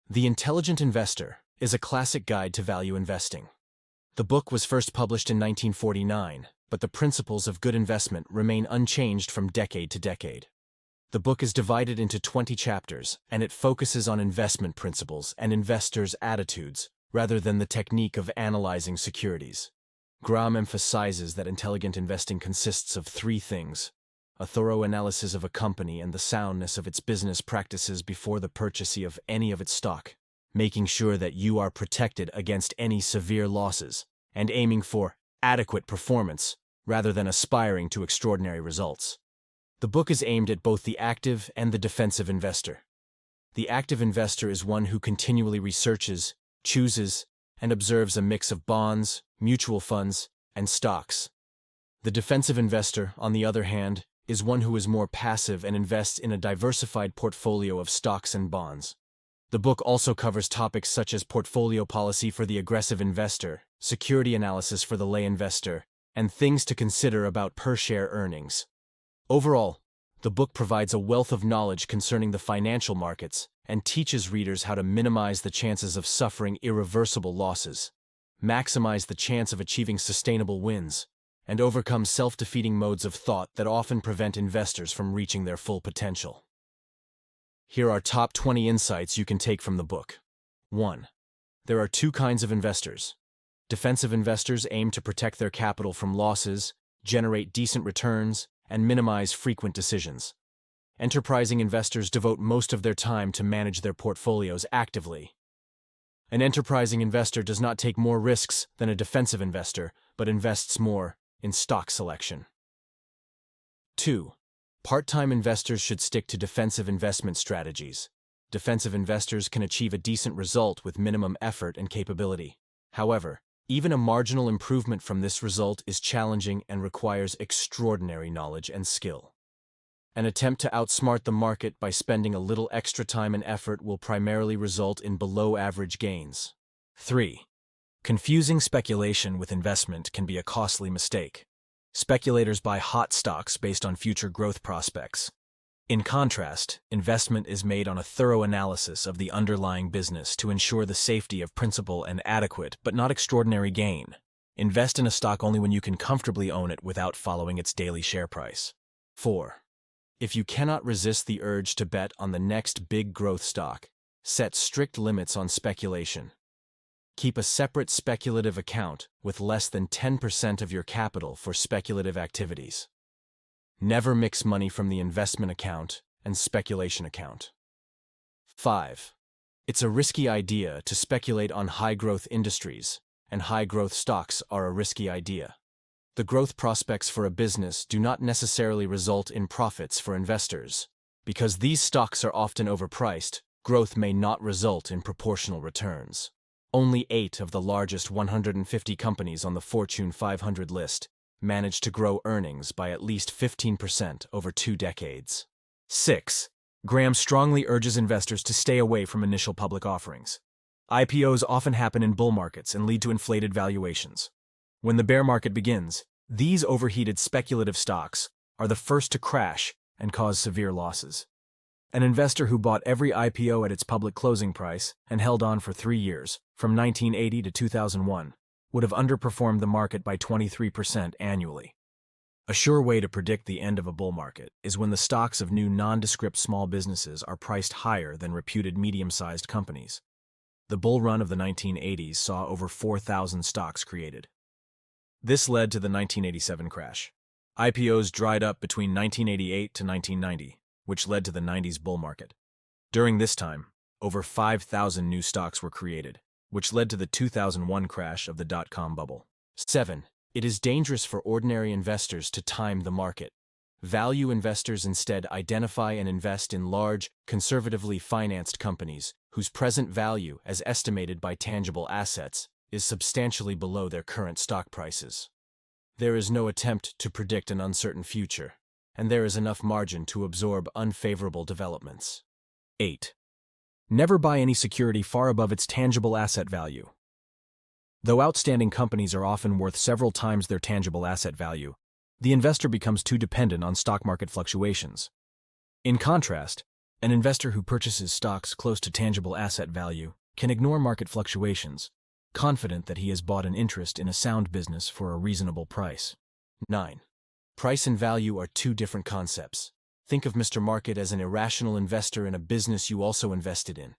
The Intelligent Investor is a classic guide to value investing. The book was first published in 1949, but the principles of good investment remain unchanged from decade to decade. The book is divided into 20 chapters, and it focuses on investment principles and investors' attitudes rather than the technique of analyzing securities. Graham emphasizes that intelligent investing consists of three things: a thorough analysis of a company and the soundness of its business practices before the purchase of any of its stock, making sure that you are protected against any severe losses, and aiming for adequate performance rather than aspiring to extraordinary results. The book is aimed at both the active and the defensive investor. The active investor is one who continually researches, chooses, and observes a mix of bonds, mutual funds, and stocks. The defensive investor, on the other hand, is one who is more passive and invests in a diversified portfolio of stocks and bonds. The book also covers topics such as portfolio policy for the aggressive investor, security analysis for the lay investor, and things to consider about per-share earnings. Overall, the book provides a wealth of knowledge concerning the financial markets and teaches readers how to minimize the chances of suffering irreversible losses, maximize the chance of achieving sustainable wins, and overcome self-defeating modes of thought that often prevent investors from reaching their full potential. Here are top 20 insights you can take from the book. 1. There are two kinds of investors. Defensive investors aim to protect their capital from losses, generate decent returns, and minimize frequent decisions. Enterprising investors devote most of their time to manage their portfolios actively. An enterprising investor does not take more risks than a defensive investor, but invests more in stock selection. 2. Part-time investors should stick to defensive investment strategies. Defensive investors can achieve a decent result with minimum effort and capability. However, even a marginal improvement from this result is challenging and requires extraordinary knowledge and skill. An attempt to outsmart the market by spending a little extra time and effort will primarily result in below-average gains. 3. Confusing speculation with investment can be a costly mistake. Speculators buy hot stocks based on future growth prospects. In contrast, investment is made on a thorough analysis of the underlying business to ensure the safety of principal and adequate but not extraordinary gain. Invest in a stock only when you can comfortably own it without following its daily share price. 4. If you cannot resist the urge to bet on the next big growth stock, set strict limits on speculation. Keep a separate speculative account with less than 10% of your capital for speculative activities. Never mix money from the investment account and speculation account. 5. It's a risky idea to speculate on high-growth industries, and high-growth stocks are a risky idea. The growth prospects for a business do not necessarily result in profits for investors. Because these stocks are often overpriced, growth may not result in proportional returns. Only 8 of the largest 150 companies on the Fortune 500 list managed to grow earnings by at least 15% over 2 decades. 6. Graham strongly urges investors to stay away from initial public offerings. IPOs often happen in bull markets and lead to inflated valuations. When the bear market begins, these overheated speculative stocks are the first to crash and cause severe losses. An investor who bought every IPO at its public closing price and held on for 3 years, from 1980 to 2001, would have underperformed the market by 23% annually. A sure way to predict the end of a bull market is when the stocks of new nondescript small businesses are priced higher than reputed medium-sized companies. The bull run of the 1980s saw over 4,000 stocks created. This led to the 1987 crash. IPOs dried up between 1988 to 1990, which led to the 90s bull market. During this time, over 5,000 new stocks were created, which led to the 2001 crash of the dot-com bubble. 7. It is dangerous for ordinary investors to time the market. Value investors instead identify and invest in large, conservatively financed companies whose present value, as estimated by tangible assets, is substantially below their current stock prices. There is no attempt to predict an uncertain future, and there is enough margin to absorb unfavorable developments. 8. Never buy any security far above its tangible asset value. Though outstanding companies are often worth several times their tangible asset value, the investor becomes too dependent on stock market fluctuations. In contrast, An investor who purchases stocks close to tangible asset value can ignore market fluctuations, confident that he has bought an interest in a sound business for a reasonable price. 9. Price and value are two different concepts. Think of Mr. Market as an irrational investor in a business you also invested in.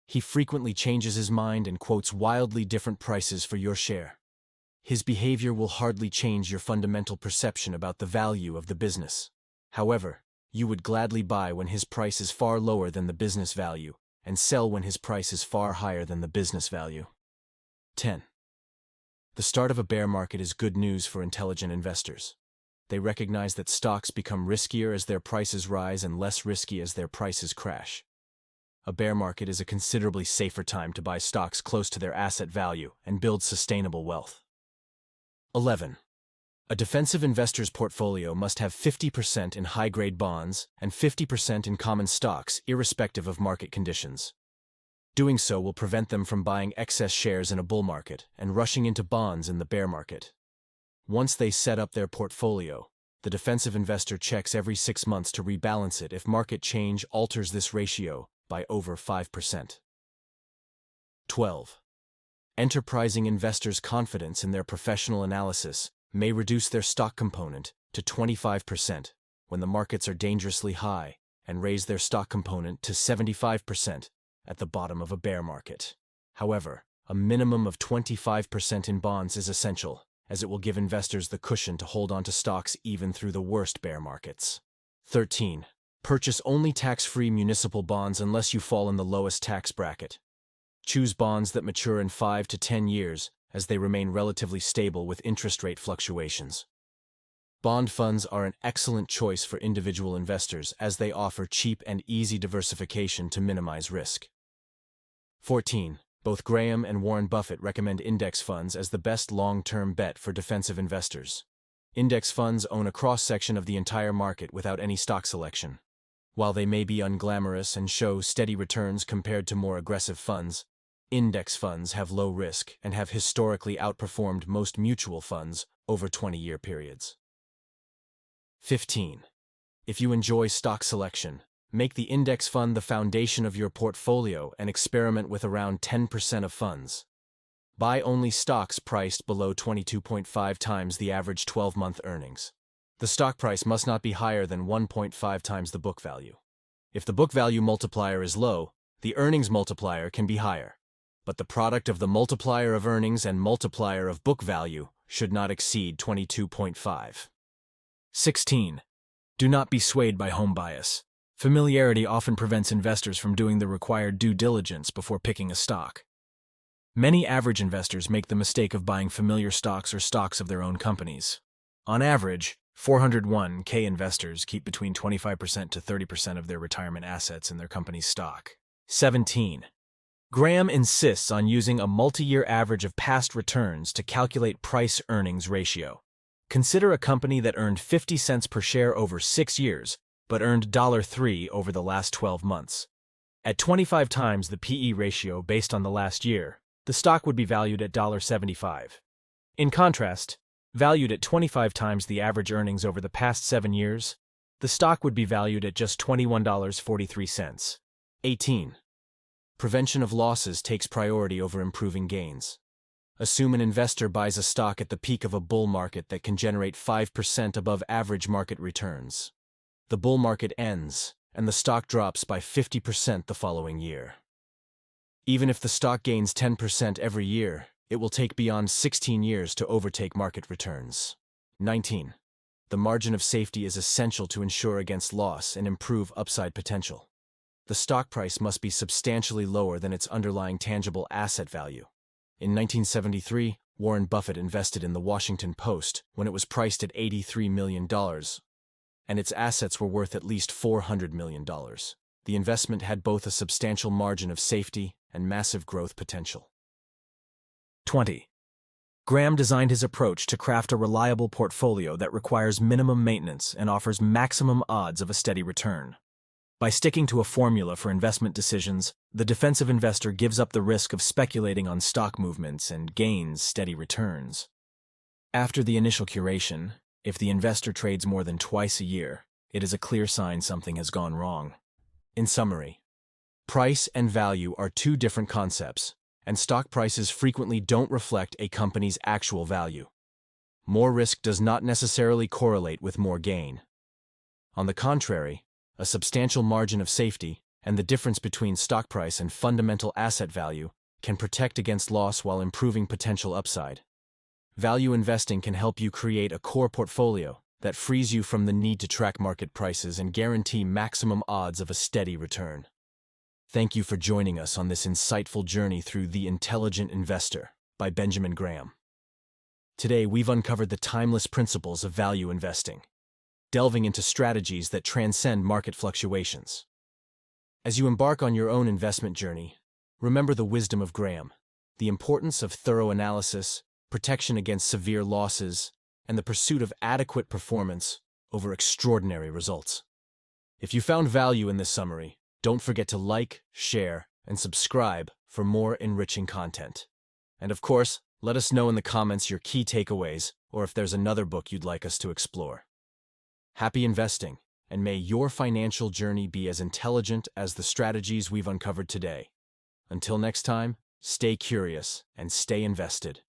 He frequently changes his mind and quotes wildly different prices for your share. His behavior will hardly change your fundamental perception about the value of the business. However, you would gladly buy when his price is far lower than the business value, and sell when his price is far higher than the business value. 10. The start of a bear market is good news for intelligent investors. They recognize that stocks become riskier as their prices rise and less risky as their prices crash. A bear market is a considerably safer time to buy stocks close to their asset value and build sustainable wealth. 11. A defensive investor's portfolio must have 50% in high-grade bonds and 50% in common stocks, irrespective of market conditions. Doing so will prevent them from buying excess shares in a bull market and rushing into bonds in the bear market. Once they set up their portfolio, the defensive investor checks every 6 months to rebalance it if market change alters this ratio by over 5%. 12. Enterprising investors' confidence in their professional analysis may reduce their stock component to 25% when the markets are dangerously high and raise their stock component to 75% at the bottom of a bear market. However, a minimum of 25% in bonds is essential, as it will give investors the cushion to hold on to stocks even through the worst bear markets. 13. Purchase only tax-free municipal bonds unless you fall in the lowest tax bracket. Choose bonds that mature in 5 to 10 years, as they remain relatively stable with interest rate fluctuations. Bond funds are an excellent choice for individual investors as they offer cheap and easy diversification to minimize risk. 14. Both Graham and Warren Buffett recommend index funds as the best long-term bet for defensive investors. Index funds own a cross-section of the entire market without any stock selection. While they may be unglamorous and show steady returns compared to more aggressive funds, index funds have low risk and have historically outperformed most mutual funds over 20-year periods. 15. If you enjoy stock selection, make the index fund the foundation of your portfolio and experiment with around 10% of funds. Buy only stocks priced below 22.5 times the average 12-month earnings. The stock price must not be higher than 1.5 times the book value. If the book value multiplier is low, the earnings multiplier can be higher, but the product of the multiplier of earnings and multiplier of book value should not exceed 22.5. 16. Do not be swayed by home bias. Familiarity often prevents investors from doing the required due diligence before picking a stock. Many average investors make the mistake of buying familiar stocks or stocks of their own companies. On average, 401k investors keep between 25% to 30% of their retirement assets in their company's stock. 17. Graham insists on using a multi-year average of past returns to calculate price-earnings ratio. Consider a company that earned 50 cents per share over 6 years, but earned $3 over the last 12 months. At 25 times the PE ratio based on the last year, the stock would be valued at $75. In contrast, valued at 25 times the average earnings over the past 7 years, the stock would be valued at just $21.43. 18. Prevention of losses takes priority over improving gains. Assume an investor buys a stock at the peak of a bull market that can generate 5% above average market returns. The bull market ends, and the stock drops by 50% the following year. Even if the stock gains 10% every year, it will take beyond 16 years to overtake market returns. 19. The margin of safety is essential to ensure against loss and improve upside potential. The stock price must be substantially lower than its underlying tangible asset value. In 1973, Warren Buffett invested in the Washington Post when it was priced at $83 million, and its assets were worth at least $400 million. The investment had both a substantial margin of safety and massive growth potential. 20. Graham designed his approach to craft a reliable portfolio that requires minimum maintenance and offers maximum odds of a steady return. By sticking to a formula for investment decisions, the defensive investor gives up the risk of speculating on stock movements and gains steady returns. After the initial curation, if the investor trades more than twice a year, it is a clear sign something has gone wrong. In summary, price and value are two different concepts, and stock prices frequently don't reflect a company's actual value. More risk does not necessarily correlate with more gain. On the contrary, a substantial margin of safety and the difference between stock price and fundamental asset value can protect against loss while improving potential upside. Value investing can help you create a core portfolio that frees you from the need to track market prices and guarantee maximum odds of a steady return. Thank you for joining us on this insightful journey through The Intelligent Investor by Benjamin Graham. Today, we've uncovered the timeless principles of value investing, delving into strategies that transcend market fluctuations. As you embark on your own investment journey, remember the wisdom of Graham, the importance of thorough analysis, protection against severe losses, and the pursuit of adequate performance over extraordinary results. If you found value in this summary, don't forget to like, share, and subscribe for more enriching content. And of course, let us know in the comments your key takeaways or if there's another book you'd like us to explore. Happy investing, and may your financial journey be as intelligent as the strategies we've uncovered today. Until next time, stay curious and stay invested.